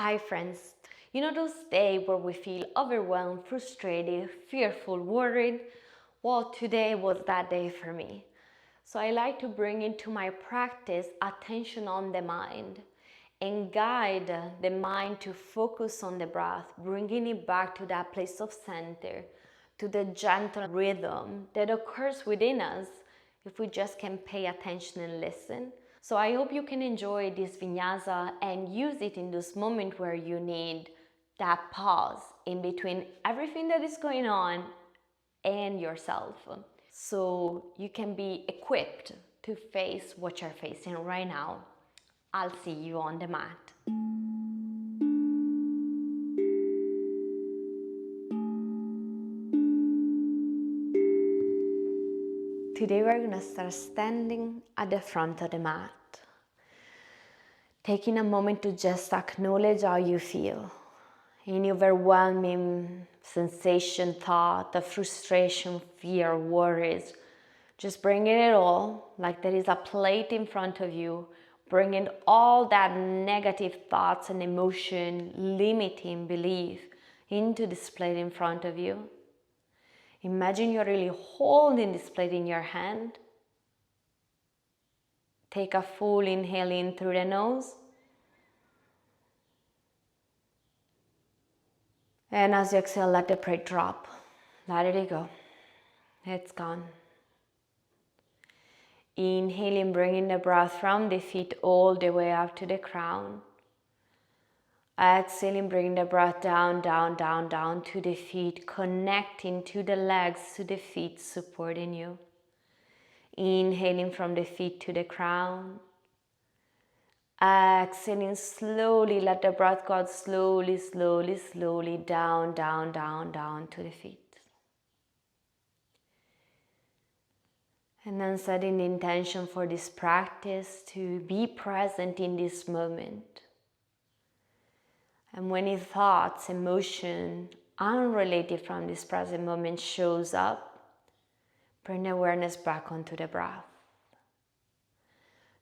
Hi friends, you know those days where we feel overwhelmed, frustrated, fearful, worried? Well, today was that day for me. So I like to bring into my practice attention on the mind and guide the mind to focus on the breath, bringing it back to that place of center, to the gentle rhythm that occurs within us if we just can pay attention and listen. So I hope you can enjoy this vinyasa and use it in those moments where you need that pause in between everything that is going on and yourself. So you can be equipped to face what you're facing right now. I'll see you on the mat. Today we're gonna start standing at the front of the mat. Taking a moment to just acknowledge how you feel. Any overwhelming sensation, thought, of frustration, fear, worries. Just bringing it all, like there is a plate in front of you, bringing all that negative thoughts and emotion, limiting belief into this plate in front of you. Imagine you're really holding this plate in your hand. Take a full inhale in through the nose. And as you exhale, let the plate drop. Let it go. It's gone. Inhaling, bringing the breath from the feet all the way up to the crown. Exhaling, bringing the breath down, down, down, down to the feet, connecting to the legs, to the feet, supporting you. Inhaling from the feet to the crown. Exhaling slowly, let the breath go slowly, slowly, slowly down, down, down, down to the feet. And then setting the intention for this practice to be present in this moment. And when any thoughts, emotion, unrelated from this present moment shows up, bring awareness back onto the breath.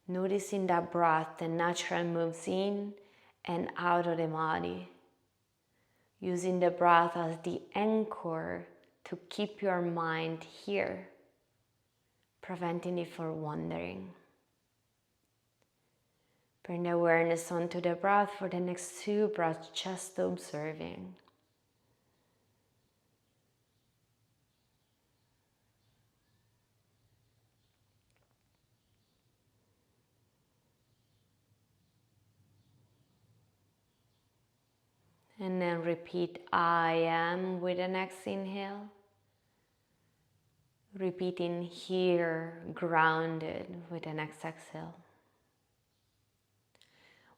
Noticing that breath, the natural moves in and out of the body. Using the breath as the anchor to keep your mind here, preventing it from wandering. Bring awareness onto the breath for the next 2 breaths, just observing. And then repeat I am with the next inhale. Repeating here, grounded with the next exhale.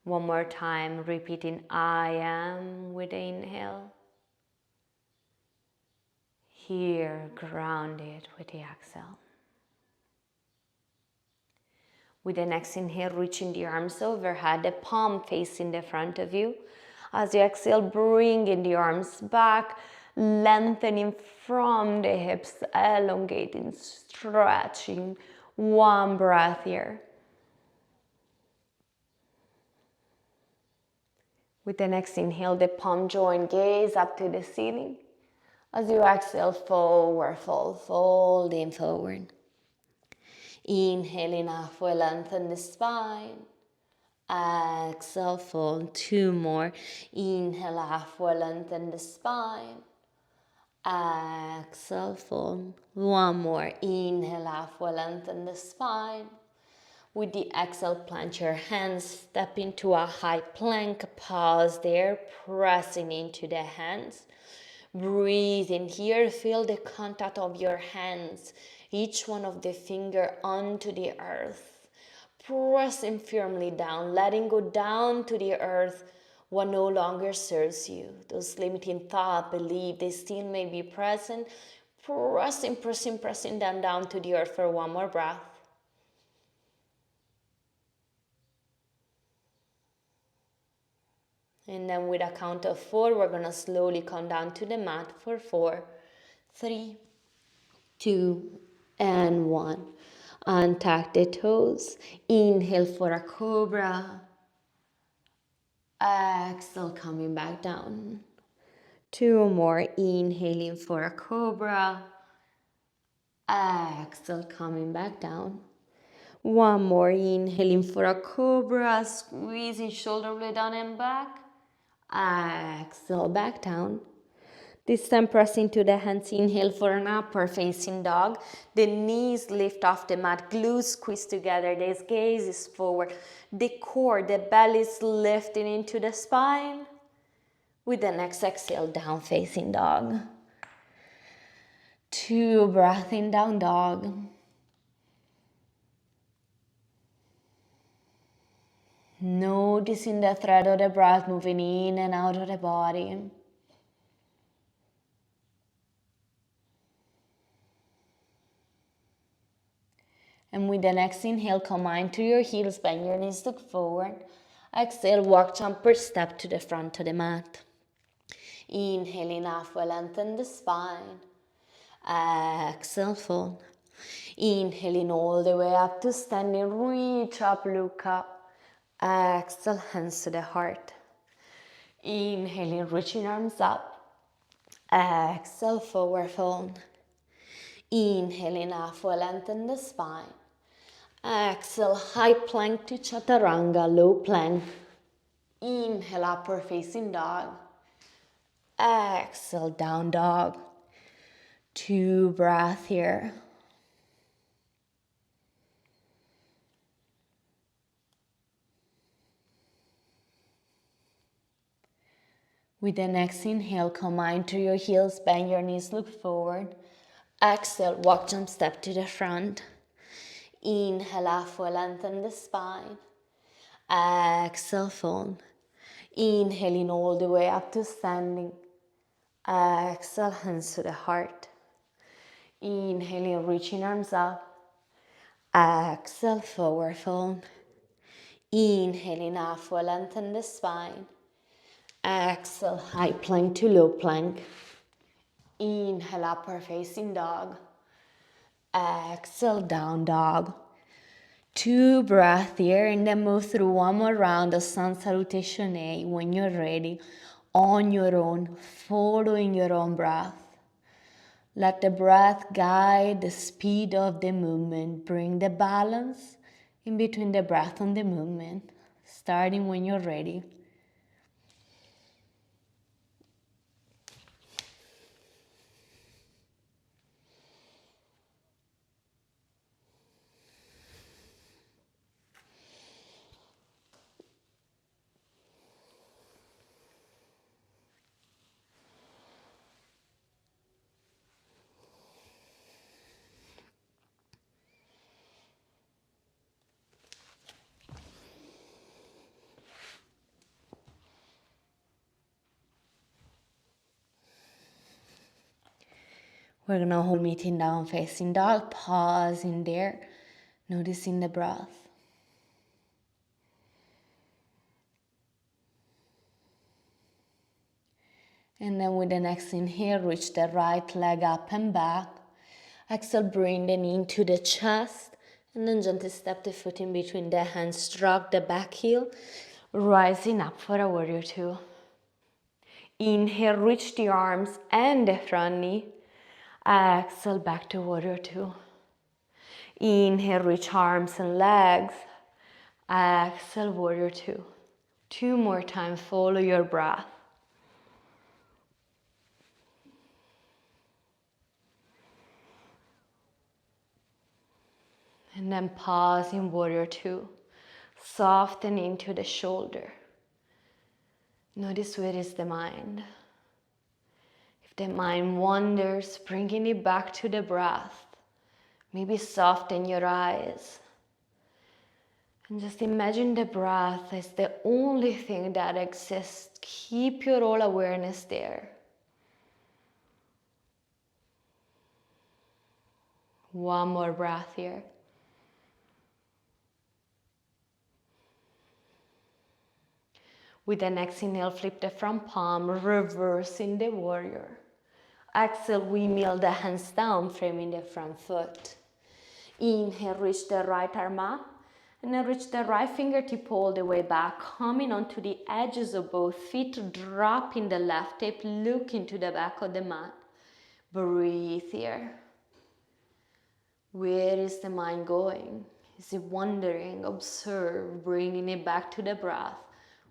One more time, repeating I am with the inhale. Here, grounded with the exhale. With the next inhale, reaching the arms overhead, the palm facing the front of you. As you exhale, bringing the arms back, lengthening from the hips, elongating, stretching. One breath here. With the next inhale, the palm joint, gaze up to the ceiling. As you exhale, forward fold, folding forward. Inhaling halfway, lengthen the spine. Exhale, fold. 2 more. Inhale, halfway, lengthen the spine. Exhale, fold. 1 more. Inhale, halfway, lengthen the spine. With the exhale, plant your hands, step into a high plank, pause there, pressing into the hands. Breathe in here, feel the contact of your hands, each one of the finger onto the earth. Pressing firmly down, letting go down to the earth what no longer serves you. Those limiting thoughts, belief, they still may be present. Pressing, pressing, pressing down to the earth for 1 more breath. And then with a count of 4, we're going to slowly come down to the mat for 4, 3, 2, and 1. Untuck the toes. Inhale for a cobra. Exhale, coming back down. 2 more, inhaling for a cobra. Exhale, coming back down. 1 more, inhaling for a cobra, squeezing shoulder blade down and back. Exhale, back down. This time press into the hands, inhale for an upward facing dog. The knees lift off the mat, glutes squeeze together, the gaze is forward. The core, the belly is lifting into the spine. With the next exhale, down facing dog. 2 breath in, down dog. Noticing the thread of the breath moving in and out of the body. And with the next inhale, come mind to your heels, bend your knees, look forward. Exhale, walk, jump, or step to the front of the mat. Inhaling halfway, lengthen the spine. Exhale, fold. Inhaling all the way up to standing, reach up, look up. Exhale, hands to the heart. Inhaling, reaching arms up. Exhale, forward fold. Inhaling, halfway, lengthen the spine. Exhale, high plank to chaturanga, low plank. Inhale, upward facing dog. Exhale, down dog. 2 breaths here. With the next inhale, come mind to your heels, bend your knees, look forward. Exhale, walk, jump, step to the front. Inhale, halfway, lengthen the spine. Exhale, fold. Inhaling all the way up to standing. Exhale, hands to the heart. Inhaling, reaching arms up. Exhale, forward fold. Inhaling, halfway, lengthen the spine. Exhale, high plank to low plank. Inhale, upward facing dog. Exhale, down dog. 2 breaths here, and then move through one more round of sun salutation A. When you're ready, on your own, following your own breath. Let the breath guide the speed of the movement. Bring the balance in between the breath and the movement, starting when you're ready. We're gonna hold meeting down facing dog, pause in there, noticing the breath. And then with the next inhale, reach the right leg up and back. Exhale, bring the knee into the chest, and then gently step the foot in between the hands, stroke the back heel, rising up for a warrior 2. Inhale, reach the arms and the front knee. Exhale, back to warrior 2. Inhale, reach arms and legs. Exhale, warrior 2. 2 more times, follow your breath. And then pause in warrior 2. Soften into the shoulder. Notice where is the mind. If the mind wanders, bringing it back to the breath. Maybe soften your eyes. And just imagine the breath as the only thing that exists. Keep your whole awareness there. One more breath here. With the next inhale, flip the front palm, reversing the warrior. Exhale, windmill the hands down, framing the front foot. Inhale, reach the right arm up. And then reach the right fingertip all the way back, coming onto the edges of both feet, dropping the left hip, look into the back of the mat. Breathe here. Where is the mind going? Is it wandering? Observe, bringing it back to the breath.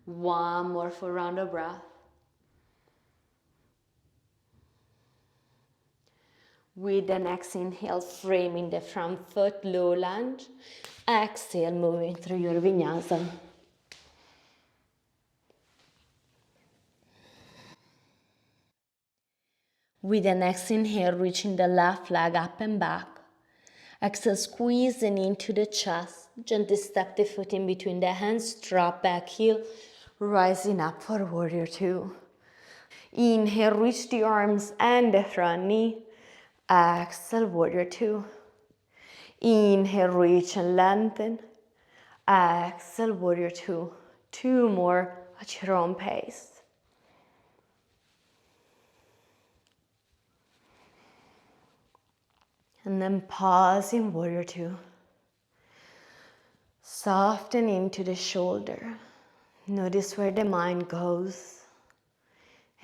One more full round of breath. With the next inhale, framing the front foot, low lunge. Exhale, moving through your vinyasa. With the next inhale, reaching the left leg up and back. Exhale, squeezing into the chest. Gently step the foot in between the hands, drop back heel, rising up for warrior two. Inhale, reach the arms and the front knee. Exhale, warrior two. Inhale, reach and lengthen. Exhale, warrior two. Two more at your own pace. And then pause in warrior two. Soften into the shoulder. Notice where the mind goes.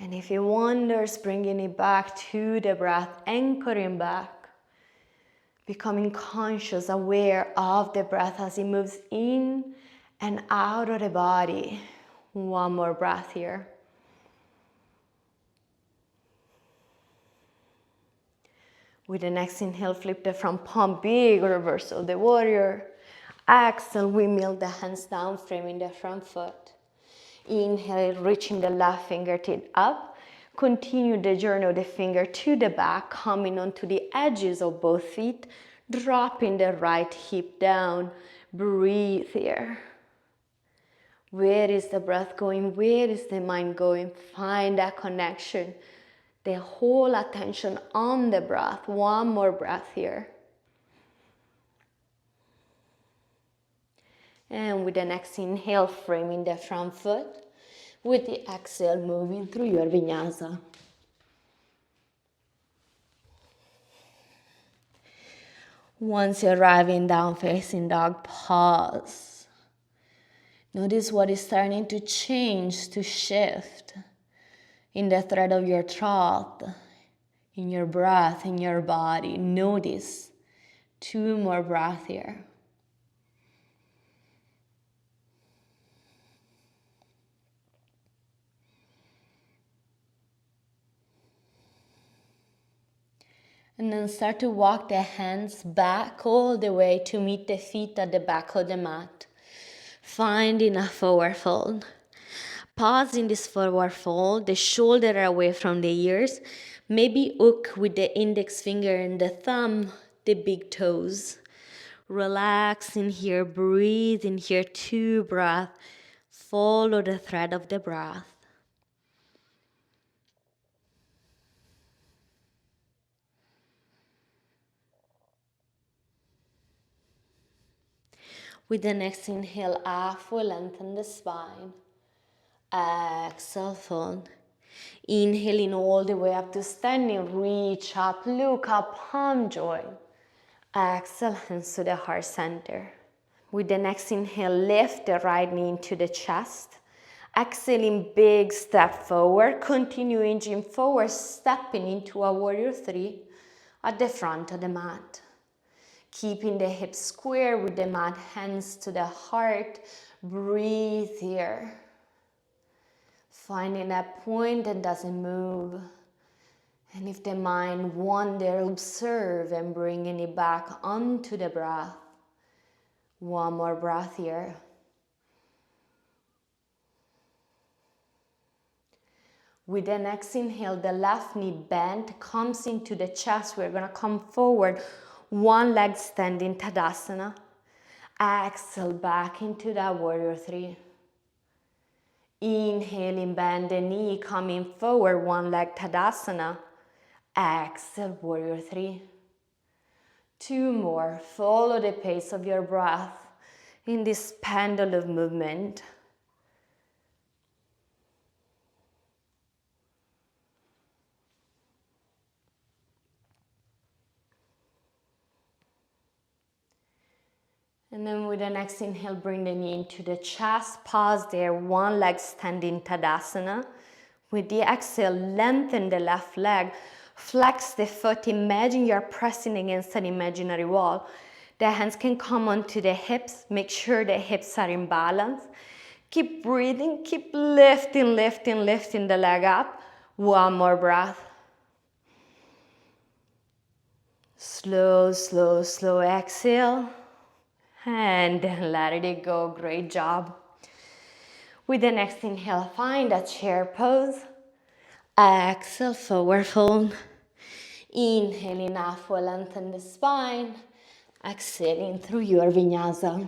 And if it wanders, bringing it back to the breath, anchoring back. Becoming conscious, aware of the breath as it moves in and out of the body. One more breath here. With the next inhale, flip the front palm, big reverse of the warrior. Exhale, windmill the hands down, framing the front foot. Inhale, reaching the left fingertip up. Continue the journey of the finger to the back, coming onto the edges of both feet, dropping the right hip down. Breathe here. Where is the breath going? Where is the mind going? Find that connection. The whole attention on the breath. One more breath here. And with the next inhale, framing the front foot. With the exhale, moving through your vinyasa. Once you're arriving down facing dog, pause. Notice what is starting to change, to shift in the thread of your throat, in your breath, in your body. Notice. Two more breaths here. And then start to walk the hands back all the way to meet the feet at the back of the mat. Finding a forward fold. Pause in this forward fold, the shoulder away from the ears. Maybe hook with the index finger and the thumb, the big toes. Relax in here, breathe in here, two breaths. Follow the thread of the breath. With the next inhale, halfway lengthen the spine. Exhale, fold. Inhaling all the way up to standing, reach up, look up, palm join. Exhale, hands to the heart center. With the next inhale, lift the right knee into the chest. Exhaling, big step forward. Continue inching forward, stepping into a warrior three at the front of the mat. Keeping the hips square with the mat, hands to the heart. Breathe here. Finding that point that doesn't move. And if the mind wanders, observe and bringing it back onto the breath. One more breath here. With the next inhale, the left knee bent, comes into the chest. We're going to come forward. One leg standing, Tadasana. Exhale, back into that warrior three. Inhaling, bend the knee, coming forward, one leg Tadasana. Exhale, warrior three. Two more. Follow the pace of your breath in this pendulum movement. And then with the next inhale, bring the knee into the chest. Pause there, one leg standing Tadasana. With the exhale, lengthen the left leg. Flex the foot. Imagine you're pressing against an imaginary wall. The hands can come onto the hips. Make sure the hips are in balance. Keep breathing. Keep lifting, lifting, lifting the leg up. One more breath. Slow, slow, slow exhale. And then let it go. Great job. With the next inhale, find a chair pose. Exhale, forward fold. Inhaling halfway, lengthen the spine. Exhaling through your vinyasa.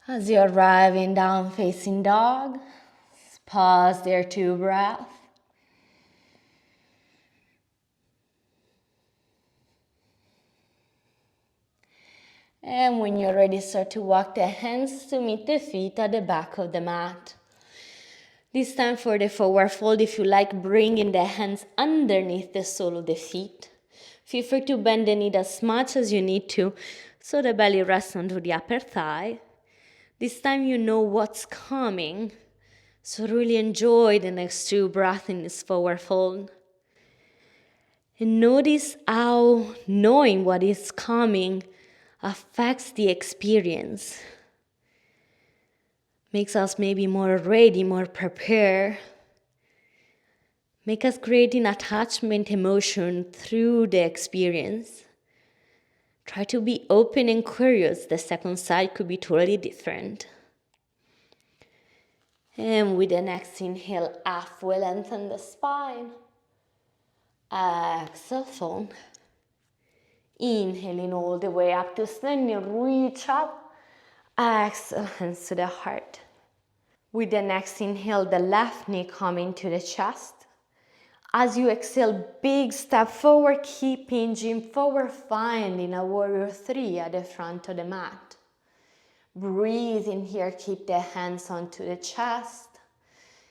As you're arriving down facing dog, pause there, 2 breaths. And when you're ready, start to walk the hands to meet the feet at the back of the mat. This time for the forward fold, if you like, bringing the hands underneath the sole of the feet. Feel free to bend the knee as much as you need to, so the belly rests onto the upper thigh. This time you know what's coming, so really enjoy the next 2 breaths in this forward fold. And notice how knowing what is coming affects the experience. Makes us maybe more ready, more prepared. Make us creating attachment emotion through the experience. Try to be open and curious. The second side could be totally different. And with the next inhale, halfway lengthen the spine. Exhale, fold. Inhaling all the way up to standing, reach up. Exhale, hands to the heart. With the next inhale, the left knee coming to the chest. As you exhale, big step forward, keep hinging forward, finding a warrior 3 at the front of the mat. Breathe in here, keep the hands onto the chest.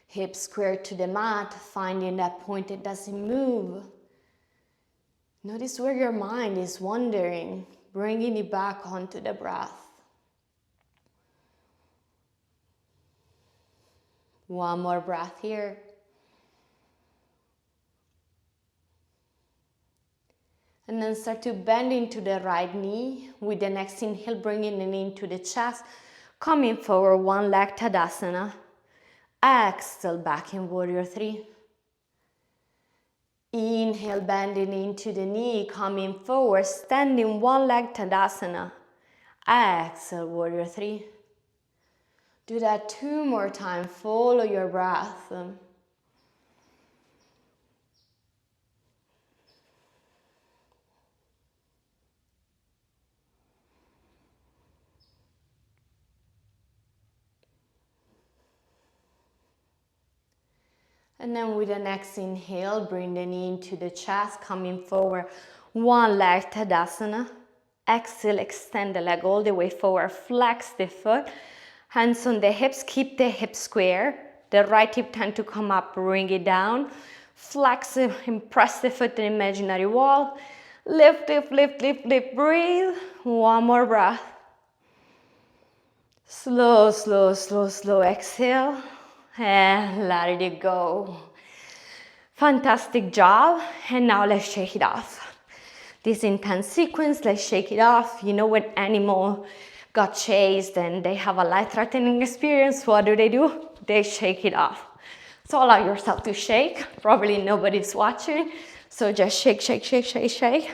Hips square to the mat, finding that point that doesn't move. Notice where your mind is wandering, bringing it back onto the breath. One more breath here. And then start to bend into the right knee. With the next inhale, bringing the knee into the chest. Coming forward, one leg Tadasana. Exhale, back in warrior 3. Inhale, bending into the knee, coming forward, standing one leg Tadasana. Exhale, warrior 3. Do that 2 more times. Follow your breath. And then with the next inhale, bring the knee into the chest, coming forward. One leg Tadasana. Exhale, extend the leg all the way forward. Flex the foot. Hands on the hips, keep the hips square. The right hip tend to come up, bring it down. Flex it, and press the foot to the imaginary wall. Lift, lift, lift, lift, lift, breathe. One more breath. Slow, slow, slow, slow exhale. And let it go. Fantastic job. And now let's shake it off. This intense sequence, let's shake it off. You know when animal got chased and they have a life-threatening experience, what do? They shake it off. So allow yourself to shake. Probably nobody's watching. So just shake, shake, shake, shake, shake.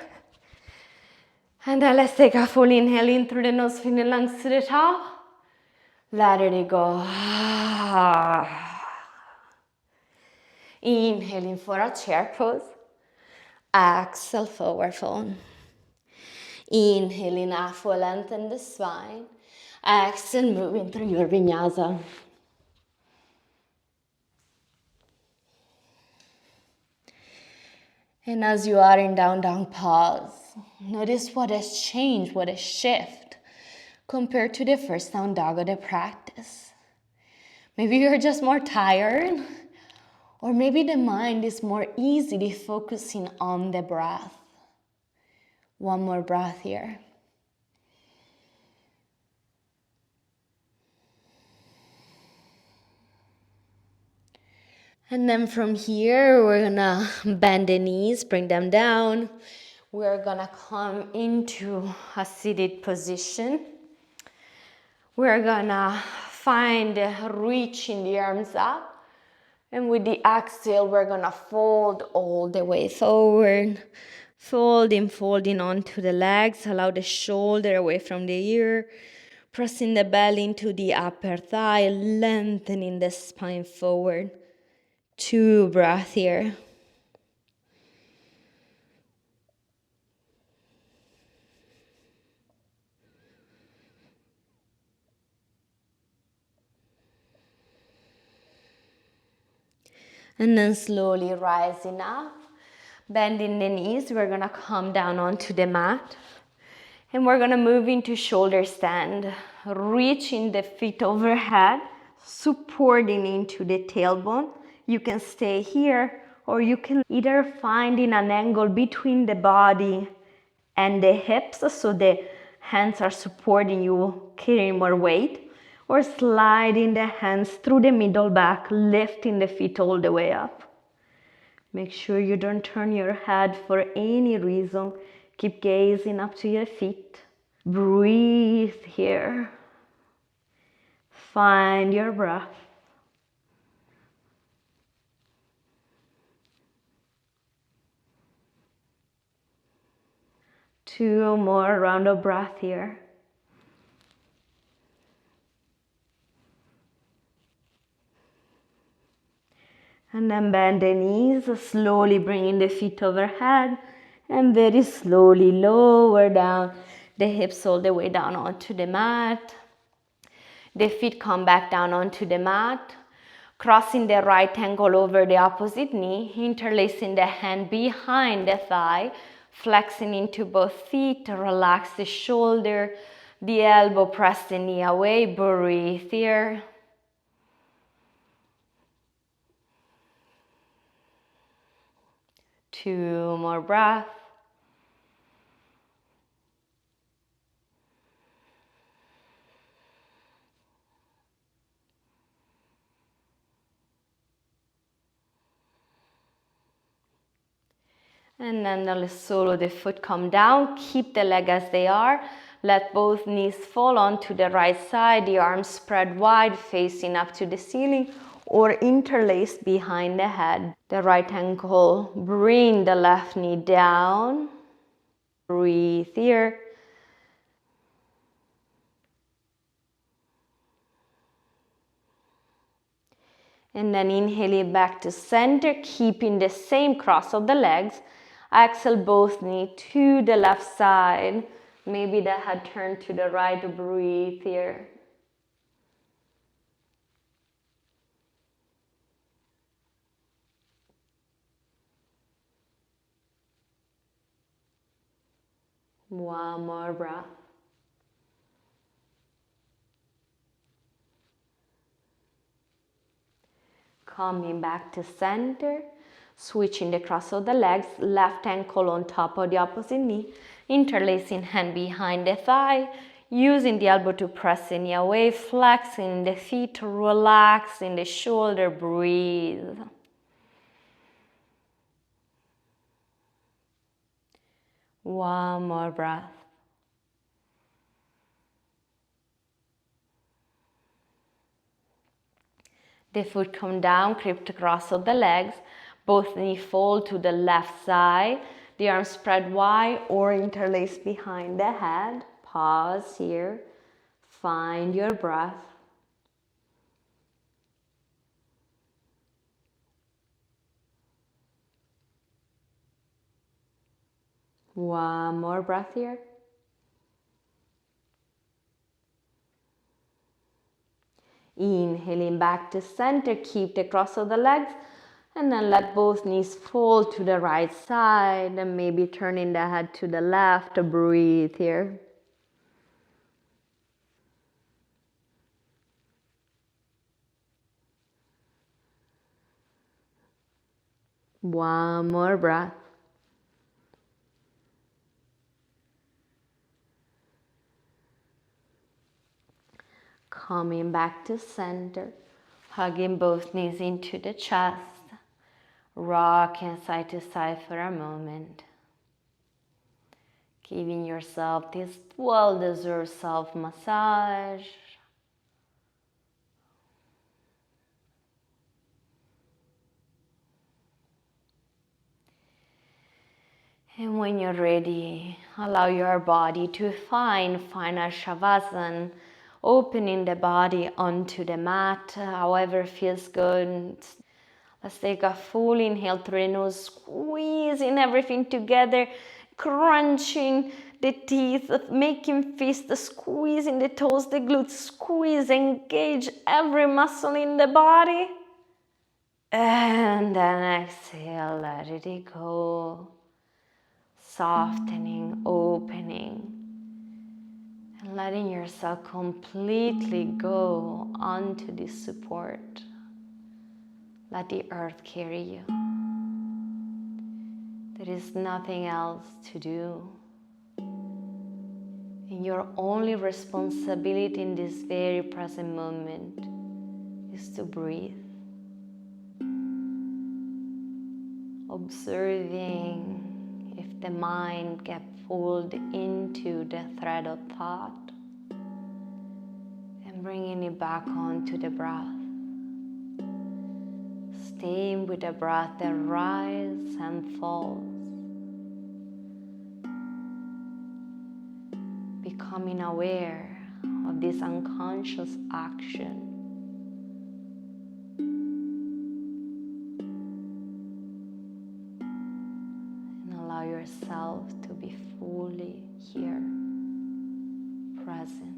And then let's take a full inhale in through the nose, fill the lungs to the top. Let it go. Inhaling for a chair pose. Exhale, forward fold. Inhaling, halfway lengthen the spine. Exhale, moving through your vinyasa. And as you are in down, down, pause. Notice what has changed, what has shifted compared to the first down dog of the practice. Maybe you're just more tired, or maybe the mind is more easily focusing on the breath. One more breath here. And then from here, we're gonna bend the knees, bring them down. We're gonna come into a seated position. We're gonna find reaching the arms up. And with the exhale, we're gonna fold all the way forward. Folding onto the legs. Allow the shoulder away from the ear. Pressing the belly into the upper thigh, lengthening the spine forward. 2 breaths here. And then slowly rising up, bending the knees. We're gonna come down onto the mat. And we're gonna move into shoulder stand, reaching the feet overhead, supporting into the tailbone. You can stay here, or you can either finding an angle between the body and the hips, so the hands are supporting you, carrying more weight, or sliding the hands through the middle back, lifting the feet all the way up. Make sure you don't turn your head for any reason. Keep gazing up to your feet. Breathe here. Find your breath. 2 more round of breath here. And then bend the knees, slowly bringing the feet overhead, and very slowly lower down the hips all the way down onto the mat. The feet come back down onto the mat, crossing the right ankle over the opposite knee, interlacing the hand behind the thigh, flexing into both feet, relax the shoulder, the elbow, press the knee away, breathe here. Two more breaths. And then the sole of the foot come down, keep the leg as they are. Let both knees fall onto the right side, the arms spread wide, facing up to the ceiling or interlaced behind the head. The right ankle, bring the left knee down. Breathe here. And then inhaling back to center, keeping the same cross of the legs. Exhale, both knees to the left side. Maybe the head turned to the right. Breathe here. One more breath. Coming back to center, switching the cross of the legs, left ankle on top of the opposite knee, interlacing hand behind the thigh, using the elbow to press the knee away, flexing the feet, relaxing the shoulder, breathe. One more breath. The foot come down, creep across of the legs, both knees fold to the left side, the arms spread wide or interlaced behind the head. Pause here, find your breath. One more breath here. Inhaling back to center, keep the cross of the legs, and then let both knees fold to the right side, and maybe turning the head to the left. Breathe here. One more breath. Coming back to center, hugging both knees into the chest, rocking side to side for a moment. Giving yourself this well-deserved self-massage. And when you're ready, allow your body to find final Shavasana, opening the body onto the mat, however feels good. Let's take a full inhale through the nose, squeezing everything together, crunching the teeth, making fists, squeezing the toes, the glutes, squeeze, engage every muscle in the body. And then exhale, let it go. Softening, opening, and letting yourself completely go onto this support. Let the earth carry you. There is nothing else to do. And your only responsibility in this very present moment is to breathe. Observing if the mind gets pulled into the thread of thought and bringing it back onto the breath. Staying with the breath that rises and falls. Becoming aware of this unconscious action. And allow yourself to be fully here, present.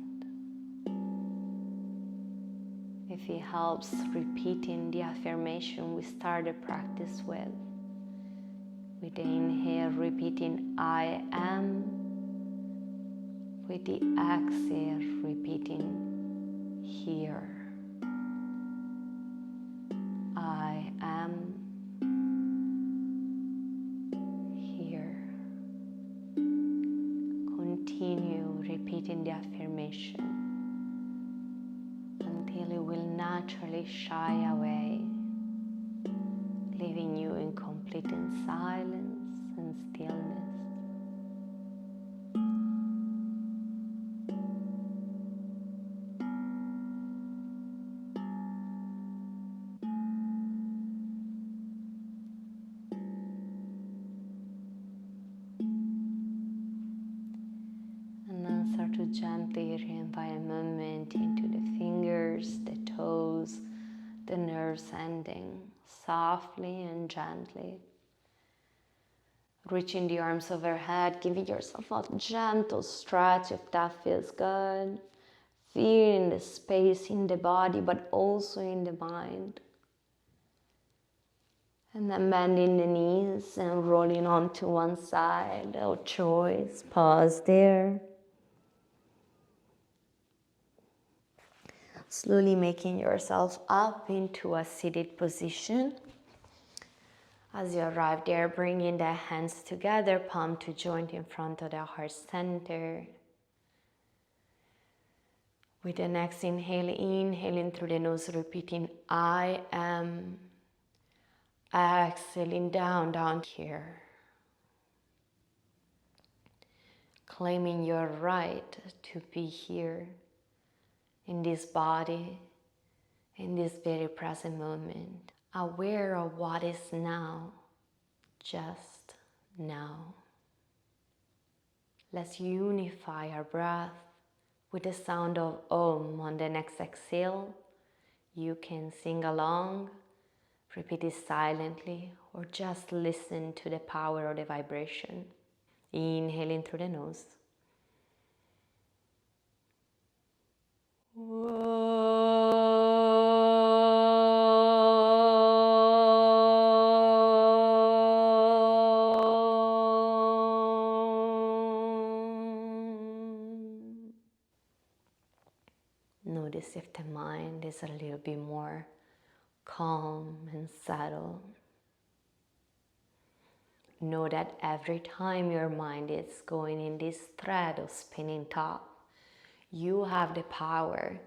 If it helps, repeating the affirmation we started practice with the inhale, repeating I am. With the exhale, repeating here. I am here. Continue repeating the affirmation until it will naturally shy away, leaving you in complete silence and stillness. And then start to gently reinvite movement into the fingers, the toes, the nerves ending, softly and gently. Reaching the arms overhead, giving yourself a gentle stretch if that feels good. Feeling the space in the body, but also in the mind. And then bending the knees and rolling onto one side of choice. Pause there. Slowly making yourself up into a seated position. As you arrive there, bringing the hands together, palm to joint in front of the heart center. With the next inhale, inhaling through the nose, repeating I am. Exhaling down here. Claiming your right to be here in this body, in this very present moment. Aware of what is now, just now. Let's unify our breath with the sound of Om on the next exhale. You can sing along, repeat it silently, or just listen to the power of the vibration. Inhaling through the nose. Notice if the mind is a little bit more calm and settled. Know that every time your mind is going in this thread of spinning thought, you have the power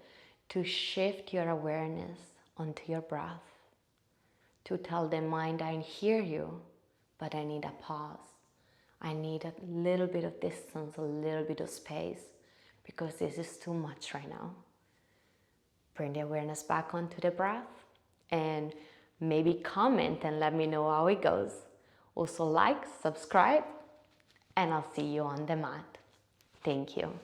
to shift your awareness onto your breath, to tell the mind, I hear you, but I need a pause. I need a little bit of distance, a little bit of space, because this is too much right now. Bring the awareness back onto the breath and maybe comment and let me know how it goes. Also like, subscribe, and I'll see you on the mat. Thank you.